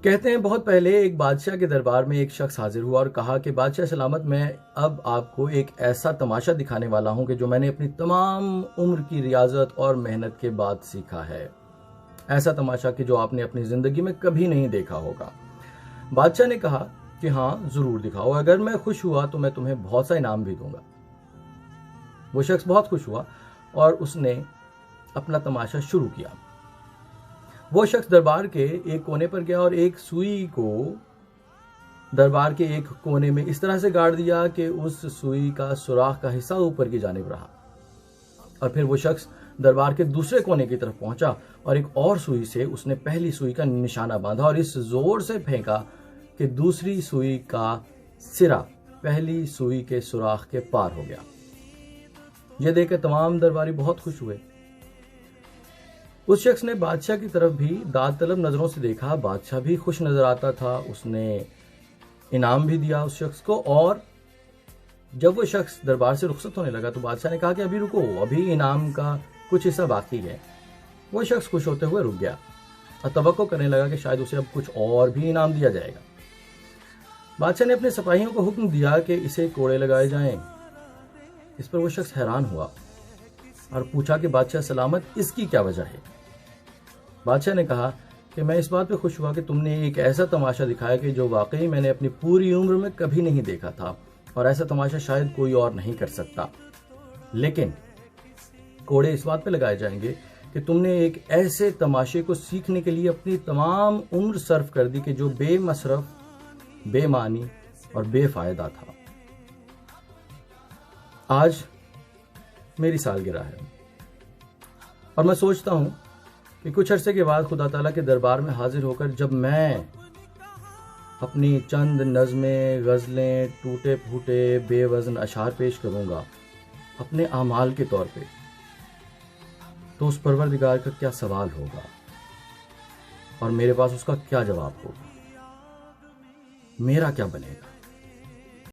کہتے ہیں بہت پہلے ایک بادشاہ کے دربار میں ایک شخص حاضر ہوا اور کہا کہ بادشاہ سلامت، میں اب آپ کو ایک ایسا تماشا دکھانے والا ہوں کہ جو میں نے اپنی تمام عمر کی ریاضت اور محنت کے بعد سیکھا ہے، ایسا تماشا کہ جو آپ نے اپنی زندگی میں کبھی نہیں دیکھا ہوگا۔ بادشاہ نے کہا کہ ہاں ضرور دکھاؤ، اگر میں خوش ہوا تو میں تمہیں بہت سا انعام بھی دوں گا۔ وہ شخص بہت خوش ہوا اور اس نے اپنا تماشا شروع کیا۔ وہ شخص دربار کے ایک کونے پر گیا اور ایک سوئی کو دربار کے ایک کونے میں اس طرح سے گاڑ دیا کہ اس سوئی کا سوراخ کا حصہ اوپر کی جانب رہا، اور پھر وہ شخص دربار کے دوسرے کونے کی طرف پہنچا اور ایک اور سوئی سے اس نے پہلی سوئی کا نشانہ باندھا اور اس زور سے پھینکا کہ دوسری سوئی کا سرا پہلی سوئی کے سوراخ کے پار ہو گیا۔ یہ دیکھ کر تمام درباری بہت خوش ہوئے۔ اس شخص نے بادشاہ کی طرف بھی داد طلب نظروں سے دیکھا۔ بادشاہ بھی خوش نظر آتا تھا، اس نے انعام بھی دیا اس شخص کو، اور جب وہ شخص دربار سے رخصت ہونے لگا تو بادشاہ نے کہا کہ ابھی رکو، ابھی انعام کا کچھ حصہ باقی ہے۔ وہ شخص خوش ہوتے ہوئے رک گیا اور توقع کرنے لگا کہ شاید اسے اب کچھ اور بھی انعام دیا جائے گا۔ بادشاہ نے اپنے سپاہیوں کو حکم دیا کہ اسے کوڑے لگائے جائیں۔ اس پر وہ شخص حیران ہوا اور پوچھا کہ بادشاہ سلامت، اس کی کیا وجہ ہے؟ بادشاہ نے کہا کہ میں اس بات پہ خوش ہوا کہ تم نے ایک ایسا تماشا دکھایا کہ جو واقعی میں نے اپنی پوری عمر میں کبھی نہیں دیکھا تھا، اور ایسا تماشا شاید کوئی اور نہیں کر سکتا۔ لیکن کوڑے اس بات پہ لگائے جائیں گے کہ تم نے ایک ایسے تماشے کو سیکھنے کے لیے اپنی تمام عمر صرف کر دی کہ جو بے مصرف، بے معنی اور بے فائدہ تھا۔ آج میری سالگرہ ہے اور میں سوچتا ہوں کہ کچھ عرصے کے بعد خدا تعالیٰ کے دربار میں حاضر ہو کر جب میں اپنی چند نظمیں، غزلیں، ٹوٹے پھوٹے بے وزن اشعار پیش کروں گا اپنے اعمال کے طور پہ، تو اس پروردگار کا کیا سوال ہوگا اور میرے پاس اس کا کیا جواب ہوگا؟ میرا کیا بنے گا؟